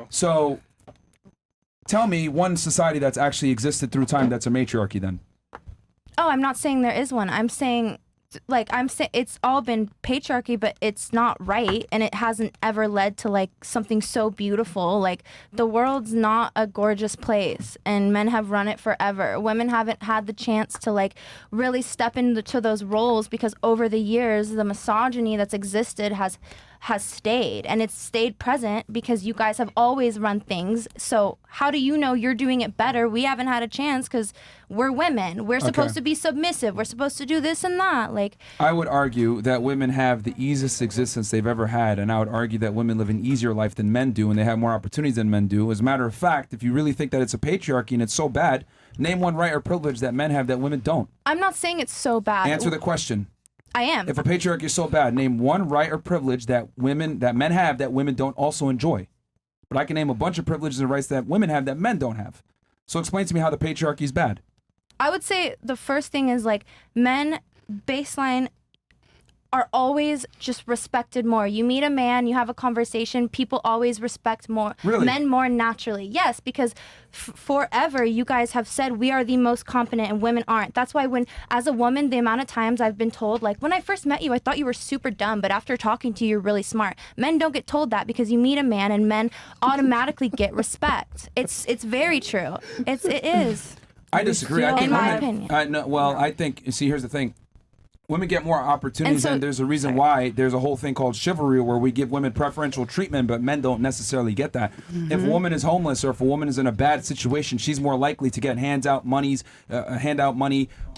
So tell me one society that's actually existed through time that's a matriarchy then. Oh, I'm not saying there is one. I'm saying, like, it's all been patriarchy, but it's not right, and it hasn't ever led to like something so beautiful. Like, the world's not a gorgeous place, and men have run it forever. Women haven't had the chance to like really step into those roles because over the years, the misogyny that's existed has stayed, and it's stayed present because you guys have always run things. So how do you know you're doing it better? We haven't had a chance because we're women. We're supposed to be submissive. We're supposed to do this and that. Like, I would argue that women have the easiest existence they've ever had, and I would argue that women live an easier life than men do, and they have more opportunities than men do. As a matter of fact, if you really think that it's a patriarchy and it's so bad, name one right or privilege that men have that women don't. I'm not saying it's so bad. Answer the question. I am. If a patriarchy is so bad, name one right or privilege that men have that women don't also enjoy. But I can name a bunch of privileges and rights that women have that men don't have. So explain to me how the patriarchy is bad. I would say the first thing is like men baseline are always just respected more. You meet a man, you have a conversation, people always respect men more naturally. Yes, because forever you guys have said we are the most competent and women aren't. That's why when, as a woman, the amount of times I've been told, like, when I first met you, I thought you were super dumb, but after talking to you, you're really smart. Men don't get told that because you meet a man and men automatically get respect. It's very true. It is. I disagree. I think in my opinion. I think, see, here's the thing. Women get more opportunities, and there's a reason why there's a whole thing called chivalry where we give women preferential treatment, but men don't necessarily get that. If a woman is homeless or if a woman is in a bad situation, she's more likely to get handout money,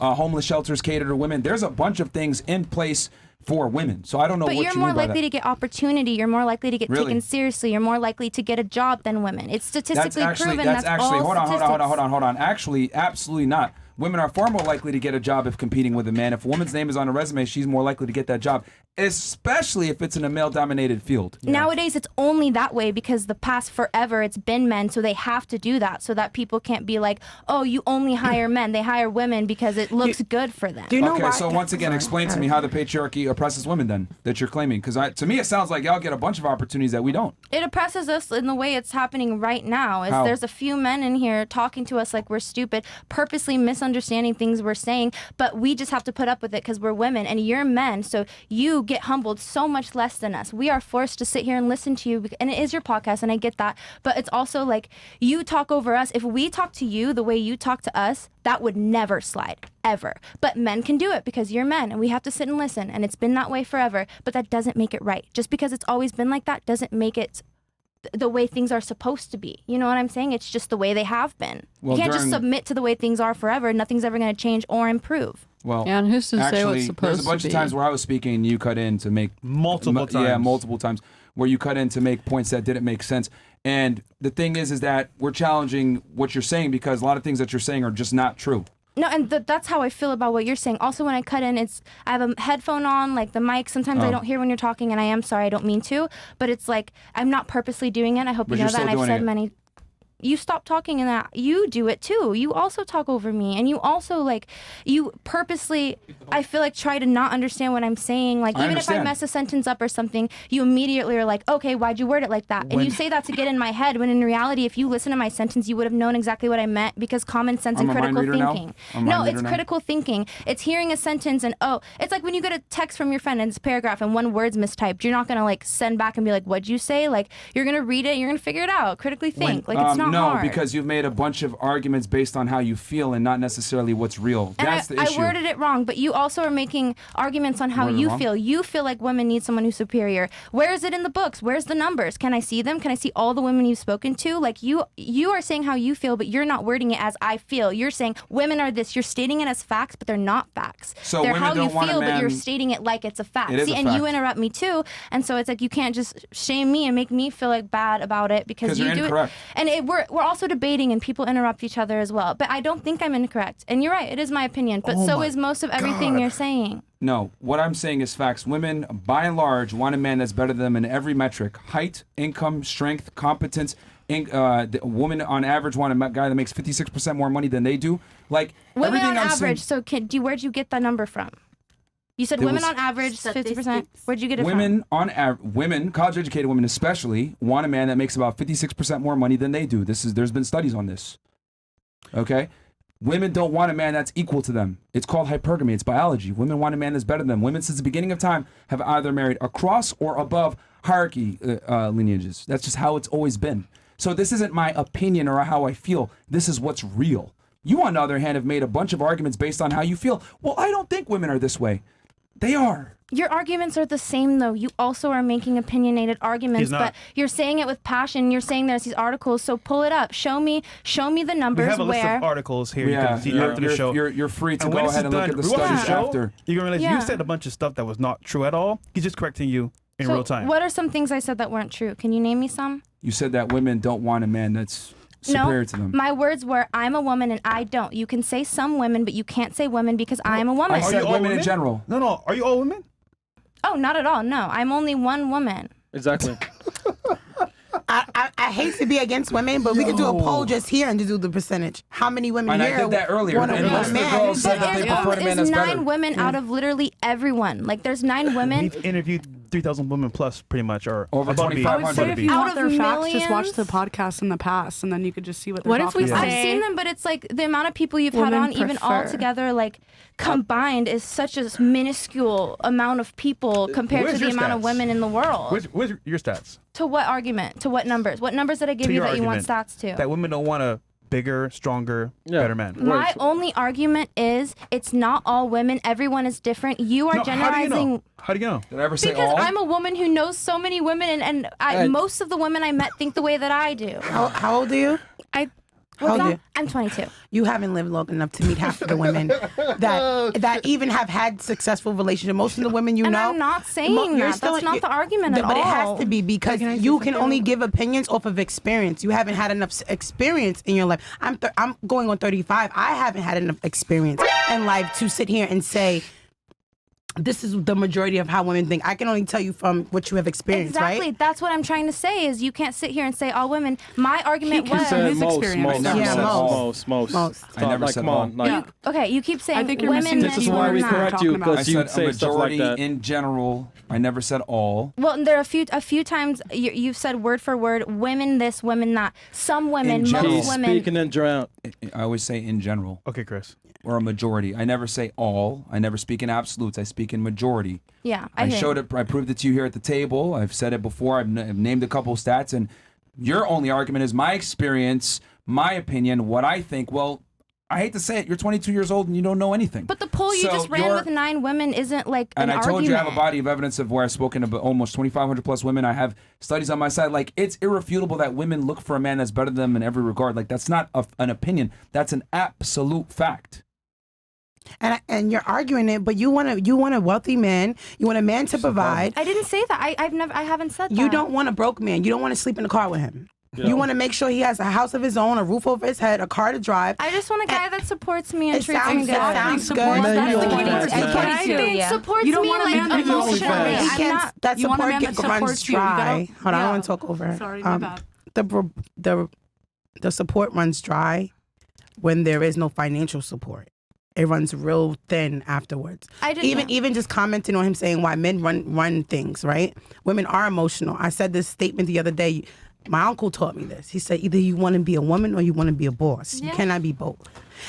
homeless shelters cater to women. There's a bunch of things in place for women. So I don't know what you mean by that. But you're more likely to get opportunity. You're more likely to get taken seriously. You're more likely to get a job than women. It's statistically proven. That's actually, hold on. Actually, absolutely not. Women are far more likely to get a job if competing with a man. If a woman's name is on a resume, she's more likely to get that job, especially if it's in a male-dominated field. Yeah. Nowadays, it's only that way because the past forever, it's been men, so they have to do that so that people can't be like, oh, you only hire men. They hire women because it looks good for them. Do you know why? So once again, explain to me how the patriarchy oppresses women then, that you're claiming. Because to me, it sounds like y'all get a bunch of opportunities that we don't. It oppresses us in the way it's happening right now. There's a few men in here talking to us like we're stupid, purposely misunderstanding things we're saying, but we just have to put up with it because we're women and you're men, so you get humbled so much less than us. We are forced to sit here and listen to you, and it is your podcast, and I get that, but it's also like you talk over us. If we talk to you the way you talk to us, that would never slide, ever. But men can do it because you're men, and we have to sit and listen, and it's been that way forever, but that doesn't make it right. Just because it's always been like that doesn't make it the way things are supposed to be. You know what I'm saying? It's just the way they have been. You can't just submit to the way things are forever. Nothing's ever going to change or improve. Well, yeah, and who's to say what's supposed to be? There's a bunch of times where I was speaking and you cut in to make multiple times where you cut in to make points that didn't make sense. And the thing is that we're challenging what you're saying because a lot of things that you're saying are just not true. No, and that's how I feel about what you're saying. Also, when I cut in, I have a headphone on, like the mic. Sometimes I don't hear when you're talking, and I am sorry, I don't mean to. But it's like, I'm not purposely doing it. I hope you know that, and I've said many... You stop talking and that you do it too. You also talk over me, and you also you purposely, I feel like, try to not understand what I'm saying. Like, even if I mess a sentence up or something, you immediately are like, okay, why'd you word it like that? And you say that to get in my head, when in reality, if you listen to my sentence, you would have known exactly what I meant, because common sense and critical thinking. No, it's critical thinking. It's hearing a sentence and it's like when you get a text from your friend and it's a paragraph and one word's mistyped. You're not gonna send back and be like, what'd you say? Like, you're gonna read it, you're gonna figure it out, critically think. It's not hard. Because you've made a bunch of arguments based on how you feel and not necessarily what's real. That's the issue. I worded it wrong, but you also are making arguments on how you feel. You feel like women need someone who's superior. Where is it in the books? Where's the numbers? Can I see them? Can I see all the women you've spoken to? Like, you are saying how you feel, but you're not wording it as I feel. You're saying women are this. You're stating it as facts, but they're not facts. So they're how you feel, but you're stating it like it's a fact. It is a fact. You interrupt me too, and so it's like you can't just shame me and make me feel like bad about it because you do incorrect. it. And we're also debating, and people interrupt each other as well. But I don't think I'm incorrect. And you're right, it is my opinion. But so is most of everything you're saying. No, what I'm saying is facts. Women, by and large, want a man that's better than them in every metric: height, income, strength, competence. The woman on average want a guy that makes 56% more money than they do. Like, women everything on I'm average. saying, So where'd you get that number from? You said women on average 50%. Where'd you get it from? Women, college-educated women especially, want a man that makes about 56% more money than they do. There's been studies on this. Okay? Women don't want a man that's equal to them. It's called hypergamy. It's biology. Women want a man that's better than them. Women, since the beginning of time, have either married across or above hierarchy lineages. That's just how it's always been. So this isn't my opinion or how I feel. This is what's real. You, on the other hand, have made a bunch of arguments based on how you feel. Well, I don't think women are this way. They are. Your arguments are the same, though. You also are making opinionated arguments, but you're saying it with passion. You're saying there's these articles, so pull it up. Show me the numbers. We have a list of articles here. Yeah, you can see after the show. You're free to go ahead and look at the studies after. You're going to realize you said a bunch of stuff that was not true at all. He's just correcting you in real time. What are some things I said that weren't true? Can you name me some? You said that women don't want a man that's superior to them. My words were, I'm a woman and I don't. You can say some women, but you can't say women because I'm a woman. I said women in general. No. Are you all women? Oh, not at all. No, I'm only one woman. Exactly. I hate to be against women, but we could do a poll just here and just do the percentage. How many women here? And I did that earlier. And most of the girls said that they prefer a man that's better. 9 women out of literally everyone. Like, there's 9 women. We've interviewed 3,000 women plus, pretty much, or over 2,500. I would say if you want their facts, just watch millions? the podcast in the past, and then you could just see what they're talking about. I've seen them, but it's like the amount of people you've had on, even all together, like combined, is such a minuscule amount of people compared to the amount of women in the world. Where's your stats? To what argument? To what numbers? What numbers did I give you that you want stats to? That women don't want a bigger, stronger, better man. My only argument is it's not all women. Everyone is different. You are generalizing. How do you know? Did I ever say because all? I'm a woman who knows so many women, and most of the women I met think the way that I do. How old are you? I'm 22. You haven't lived long enough to meet half of the women that even have had successful relationships. Most of the women you know. I'm not saying that. That's not the argument at all. But it has to be because you can only give opinions off of experience. You haven't had enough experience in your life. I'm going on 35. I haven't had enough experience in life to sit here and say, this is the majority of how women think. I can only tell you from what you have experienced, exactly. right? That's what I'm trying to say is you can't sit here and say all women. My argument was his experience. Most. I never said all. Okay, you keep saying I think you're women. This is why we correct you, because you said say a stuff like majority that. in general. I never said all. Well, there are a few times you've said word for word, women this, women that. Some women, most women. Speaking in drought. I always say in general. Okay, Chris. Or a majority. I never say all. I never speak in absolutes. I speak in majority. Yeah, I showed it. I proved it to you here at the table. I've said it before. I've named a couple of stats, and your only argument is my experience, my opinion, what I think. Well, I hate to say it. You're 22 years old and you don't know anything. But the poll you just ran with 9 women isn't like an argument. And I told you I have a body of evidence of where I've spoken to almost 2,500 plus women. I have studies on my side. Like, it's irrefutable that women look for a man that's better than them in every regard. Like, that's not an opinion. That's an absolute fact. And you're arguing it, but you want a wealthy man. You want a man to provide. I didn't say that. I haven't said that. You don't want a broke man. You don't want to sleep in the car with him. Yeah. You want to make sure he has a house of his own, a roof over his head, a car to drive. I just want a guy that supports me and treats me good. Sounds good. Supports me like emotionally. That support runs dry. Hold on, I don't want to talk over her. Sorry, my bad. The support runs dry when there is no financial support. It runs real thin afterwards. Even just commenting on him saying why men run things, right? Women are emotional. I said this statement the other day. My uncle taught me this. He said, either you want to be a woman or you want to be a boss. Yeah. You cannot be both.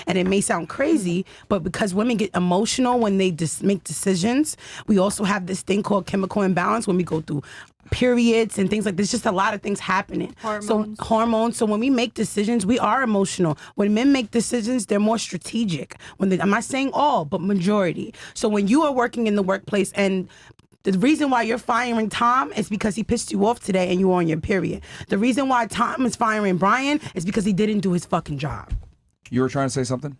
And it may sound crazy, but because women get emotional when they make decisions, we also have this thing called chemical imbalance when we go through periods and things like this. Just a lot of things happening. Hormones. So when we make decisions, we are emotional. When men make decisions, they're more strategic. I'm not saying all, but majority. So when you are working in the workplace and the reason why you're firing Tom is because he pissed you off today and you were on your period. The reason why Tom is firing Brian is because he didn't do his fucking job. You were trying to say something?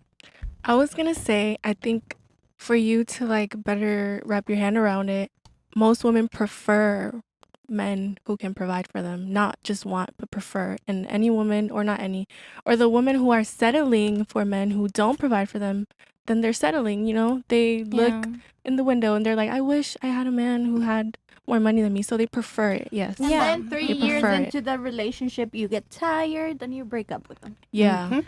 I was going to say, I think for you to like better wrap your hand around it, most women prefer men who can provide for them, not just want, but prefer. And any woman, or not any, or the women who are settling for men who don't provide for them, then they're settling, you know? They look in the window and they're like, I wish I had a man who had more money than me. So they prefer it, yes. And then 3 years into the relationship, you get tired, then you break up with them. Yeah.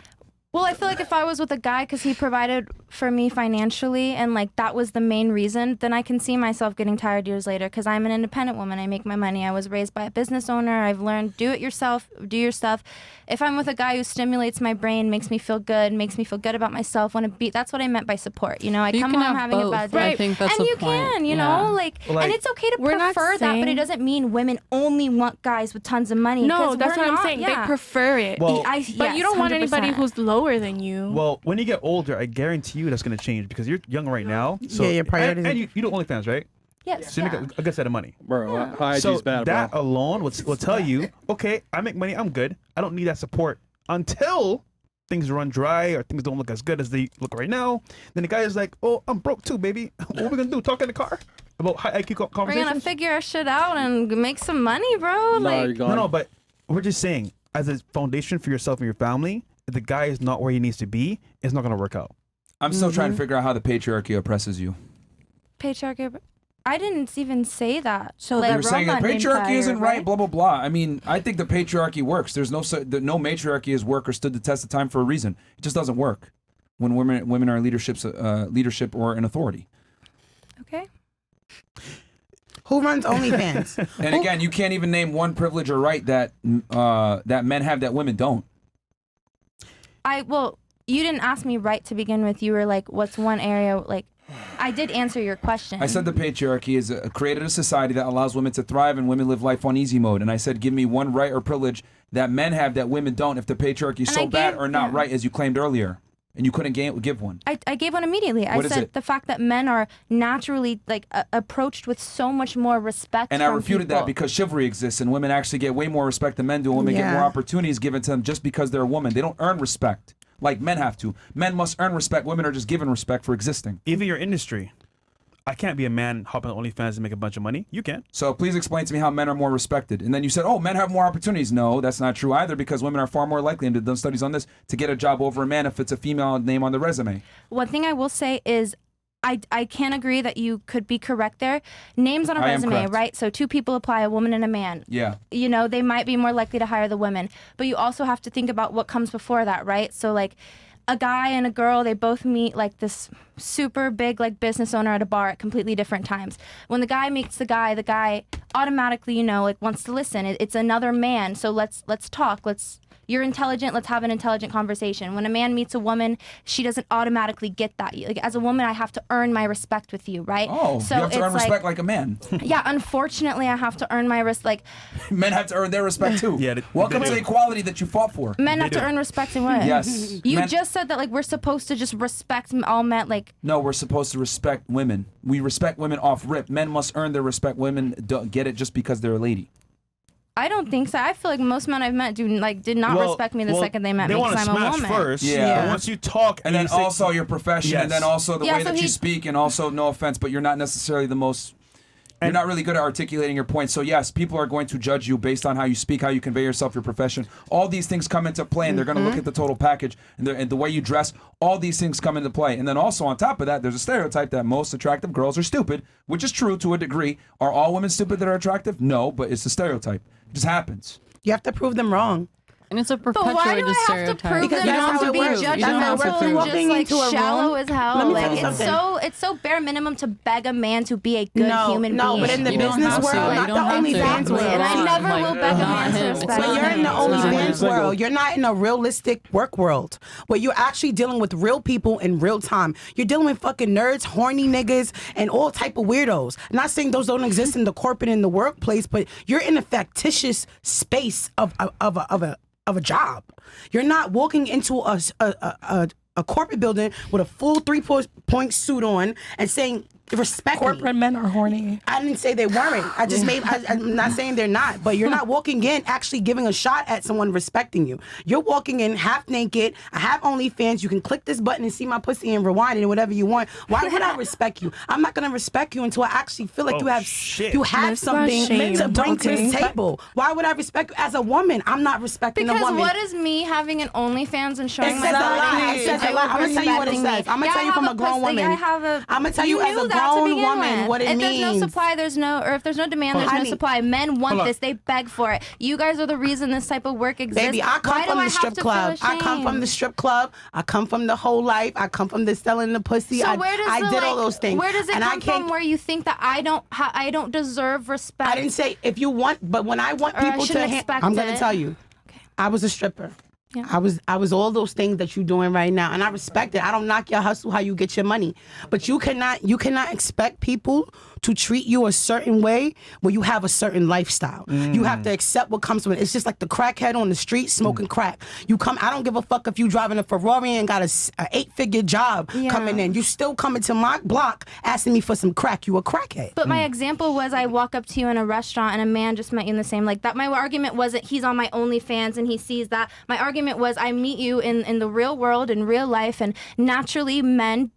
Well, I feel like if I was with a guy because he provided for me financially and like that was the main reason, then I can see myself getting tired years later because I'm an independent woman. I make my money. I was raised by a business owner. I've learned do it yourself, do your stuff. If I'm with a guy who stimulates my brain, makes me feel good, makes me feel good about myself, want to be, that's what I meant by support. You know, I come home having a bad day. I think that's and the you point. can, you know, like, and it's okay to prefer that, but it doesn't mean women only want guys with tons of money. No, that's what I'm saying. They prefer it. Well, but you don't want anybody who's lower than you. Well, when you get older, I guarantee you that's going to change because you're young right now. So, your priorities. And you do OnlyFans, right? Yes. So you make a good set of money. Bro, high So IG's bad, that bro. alone will tell you, okay, I make money, I'm good. I don't need that support until things run dry or things don't look as good as they look right now. Then the guy is like, oh, I'm broke too, baby. What are we going to do? Talk in the car about high IQ conversations? We're going to figure our shit out and make some money, bro. No, but we're just saying, as a foundation for yourself and your family, if the guy is not where he needs to be, it's not going to work out. I'm still trying to figure out how the patriarchy oppresses you. Patriarchy? I didn't even say that. So like, you're saying the patriarchy isn't right, blah, blah, blah. I mean, I think the patriarchy works. There's no matriarchy has worked or stood the test of time for a reason. It just doesn't work when women are in leadership or in authority. Okay. Who runs OnlyFans? And again, you can't even name one privilege or right that that men have that women don't. Well, you didn't ask me right to begin with. You were like, what's one area, like, I did answer your question. I said the patriarchy is created a society that allows women to thrive and women live life on easy mode. And I said, give me one right or privilege that men have that women don't if the patriarchy is so bad or not right as you claimed earlier. And you couldn't give one. I gave one immediately. I said the fact that men are naturally like approached with so much more respect. And I refuted that because chivalry exists and women actually get way more respect than men do. And women get more opportunities given to them just because they're a woman. They don't earn respect like men have to. Men must earn respect. Women are just given respect for existing. Even your industry. I can't be a man hopping on OnlyFans and make a bunch of money. You can. So please explain to me how men are more respected. And then you said, oh, men have more opportunities. No, that's not true either because women are far more likely, and they've done studies on this, to get a job over a man if it's a female name on the resume. One thing I will say is I can agree that you could be correct there. Names on a resume, right? So 2 people apply, a woman and a man. Yeah. You know, they might be more likely to hire the women. But you also have to think about what comes before that, right? So like a guy and a girl, they both meet like this super big like business owner at a bar at completely different times. When the guy meets the guy automatically, you know, like wants to listen. It's another man. So let's talk. You're intelligent, let's have an intelligent conversation. When a man meets a woman, she doesn't automatically get that. Like as a woman, I have to earn my respect with you, right? Oh, so you have to earn respect like a man. Yeah, unfortunately, I have to earn my respect. Men have to earn their respect too. Welcome to the equality that you fought for. Men have to earn respect in what? Yes. You just said that like we're supposed to just respect all men. Like no, we're supposed to respect women. We respect women off rip. Men must earn their respect. Women don't get it just because they're a lady. I don't think so. I feel like most men I've met did not respect me the second they met me because I'm a woman. First, yeah. Once you talk, and then also your profession, and then also the way that you speak, and also no offense, but you're not necessarily the most. You're not really good at articulating your points. So yes, people are going to judge you based on how you speak, how you convey yourself, your profession. All these things come into play, and they're going to look at the total package and the way you dress. All these things come into play, and then also on top of that, there's a stereotype that most attractive girls are stupid, which is true to a degree. Are all women stupid that are attractive? No, but it's a stereotype. It just happens. You have to prove them wrong. And it's a perpetuated stereotype. But why do I have to prove because that not to be judgmental and just like shallow as hell? Like it's so bare minimum to beg a man to be a good human being. No, but in the business world, not the OnlyFans world. And I never will beg a man to respect. But you're in the OnlyFans world. You're not in a realistic work world where you're actually dealing with real people in real time. You're dealing with fucking nerds, horny niggas, and all type of weirdos. I'm not saying those don't exist in the corporate and the workplace, but you're in a factitious space of a job. You're not walking into a corporate building with a full 3-point suit on and saying respect corporate me. Men are horny. I didn't say they weren't. I just I'm not saying they're not, but you're not walking in actually giving a shot at someone respecting you. You're walking in half naked. I have OnlyFans. You can click this button and see my pussy and rewind it and whatever you want. Why would I respect you? I'm not gonna respect you until I actually feel like you have something to bring to the table. Why would I respect you as a woman? I'm not respecting a woman. Because what is me having an OnlyFans and showing my body? It says a lot. I'm gonna tell you what it says. I'm gonna tell you from a grown woman. I'm gonna tell you as a grown grown woman what it means. If there's no supply, there's no, or if there's no demand, there's no supply. Men want this. They beg for it. You guys are the reason this type of work exists. Baby, I come from the strip club. I come from the strip club. I come from the whole life. I come from the selling the pussy. So I did all those things. Where does it come from where you think that I don't deserve respect? I didn't say if you want, but when I want people to, I'm going to tell you, I was a stripper. Yeah. I was all those things that you're doing right now, and I respect it. I don't knock your hustle, how you get your money, but you cannot expect people to treat you a certain way when you have a certain lifestyle. You have to accept what comes with it. It's just like the crackhead on the street smoking crack. I don't give a fuck if you driving a Ferrari and got a 8-figure job coming in. You still coming to my block asking me for some crack. You a crackhead. But my example was I walk up to you in a restaurant and a man just met you in the same like that. My argument wasn't he's on my OnlyFans and he sees that. My argument was I meet you in the real world, in real life, and naturally men,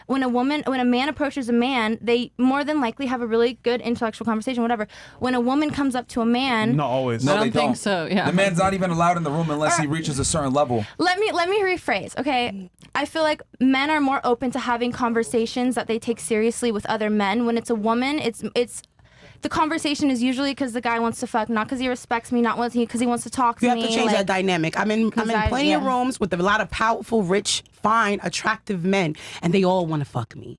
when a man approaches a man, they more than likely have a really good intellectual conversation, whatever. When a woman comes up to a man, not always. No, I don't think so. Yeah, the man's not even allowed in the room unless he reaches a certain level. Let me rephrase. Okay, I feel like men are more open to having conversations that they take seriously with other men. When it's a woman, it's the conversation is usually because the guy wants to fuck, not because he respects me, not because he wants to talk to me. You have to change that dynamic. I'm in plenty of rooms with a lot of powerful, rich, fine, attractive men, and they all want to fuck me.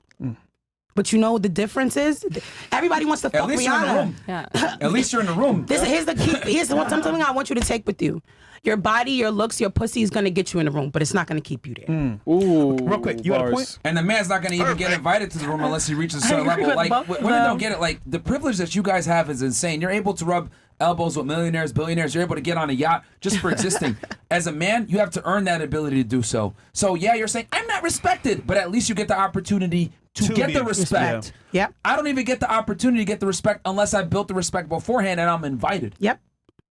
But you know the difference is everybody wants to fuck Rihanna. You're in the room. Yeah. At least you're in the room. Here's the key. Here's something I want you to take with you. Your body, your looks, your pussy is gonna get you in the room, but it's not gonna keep you there. Ooh, real quick, you got a point? And the man's not gonna even get invited to the room unless he reaches a certain level. Like women don't get it. Like the privilege that you guys have is insane. You're able to rub elbows with millionaires, billionaires. You're able to get on a yacht just for existing. As a man, you have to earn that ability to do so. So yeah, you're saying I'm not respected, but at least you get the opportunity to get the respect. Yep. I don't even get the opportunity to get the respect unless I built the respect beforehand and I'm invited. Yep.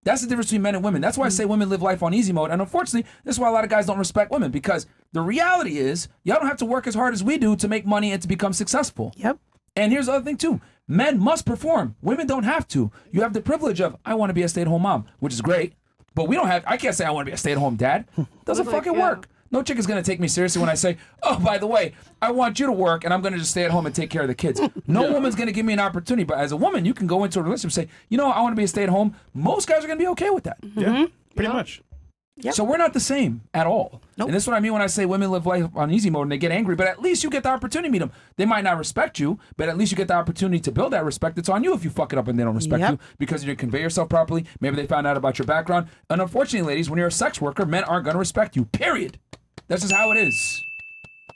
That's the difference between men and women. That's why I say women live life on easy mode. And unfortunately, that's why a lot of guys don't respect women, because the reality is y'all don't have to work as hard as we do to make money and to become successful. Yep. And here's the other thing too. Men must perform. Women don't have to. You have the privilege of, I want to be a stay-at-home mom, which is great. But I can't say I want to be a stay-at-home dad. Doesn't fucking work. No chick is going to take me seriously when I say, oh, by the way, I want you to work and I'm going to just stay at home and take care of the kids. No woman's going to give me an opportunity. But as a woman, you can go into a relationship and say, you know, I want to be a stay-at-home. Most guys are going to be okay with that. Yeah, pretty much. Yep. So we're not the same at all. Nope. And that's what I mean when I say women live life on easy mode and they get angry, but at least you get the opportunity to meet them. They might not respect you, but at least you get the opportunity to build that respect. It's on you if you fuck it up and they don't respect you because you didn't convey yourself properly. Maybe they found out about your background. And unfortunately, ladies, when you're a sex worker, men aren't going to respect you, period. That's just how it is.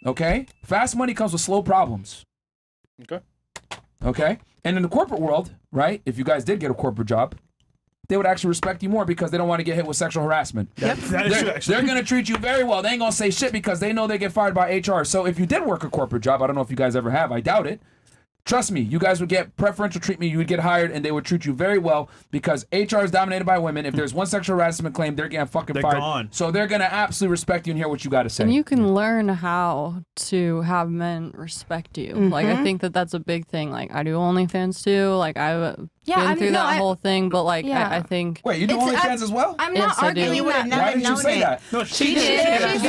Okay? Fast money comes with slow problems. Okay? And in the corporate world, right, if you guys did get a corporate job, they would actually respect you more because they don't want to get hit with sexual harassment. Yep. They're going to treat you very well. They ain't going to say shit because they know they get fired by HR. So if you did work a corporate job, I don't know if you guys ever have, I doubt it. Trust me, you guys would get preferential treatment. You would get hired, and they would treat you very well because HR is dominated by women. If there's one sexual harassment claim, they're getting fired. Gone. So they're gonna absolutely respect you and hear what you got to say. And you can learn how to have men respect you. Like I think that's a big thing. Like I do OnlyFans too. Like I've been through that whole thing, but like I think. Wait, you do OnlyFans as well? I'm not arguing. You would have never Why did you say that? No, she did.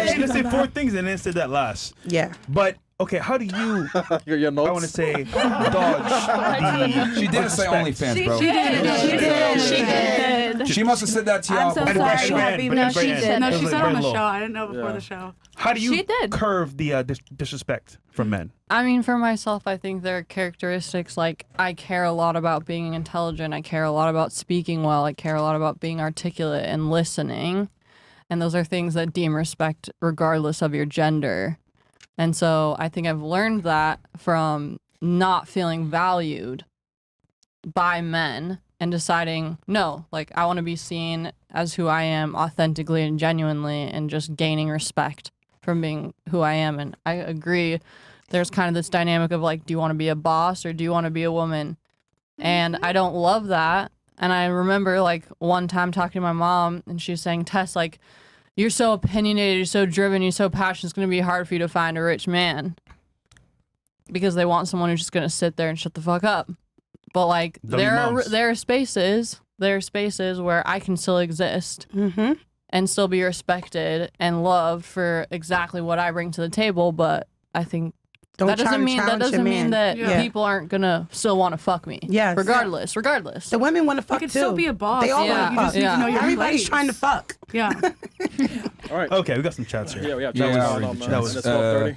She did say 4 things and then said that last. Yeah. But okay, how do you? Your notes? I want to say dodge. She didn't say OnlyFans, bro. She did. She must have said that to y'all. I'm so At the sorry. very end, Happy. but No, at the she very did. end. No, It she was said very on the low. show. I didn't know before the show. How do you She did. curve the disrespect from men? I mean, for myself, I think there are characteristics like I care a lot about being intelligent. I care a lot about speaking well. I care a lot about being articulate and listening. And those are things that deem respect regardless of your gender. And so I think I've learned that from not feeling valued by men and deciding, no, like I want to be seen as who I am authentically and genuinely and just gaining respect from being who I am. And I agree. There's kind of this dynamic of like, do you want to be a boss or do you want to be a woman? And I don't love that. And I remember like one time talking to my mom and she was saying, Tess, like, you're so opinionated, you're so driven, you're so passionate, it's going to be hard for you to find a rich man. Because they want someone who's just going to sit there and shut the fuck up. But like, there are spaces where I can still exist and still be respected and loved for exactly what I bring to the table. But I think Don't that doesn't mean that Yeah. people aren't gonna still want to fuck me. Yes. Regardless. The women want to fuck You can too. still be a boss. They all Yeah. want to You fuck. just need to know your Everybody's place. trying to fuck. Yeah. All right. Okay, we got some chats here. Yeah, we have Yeah, going I'll on, read the man. chats. It's 12:30.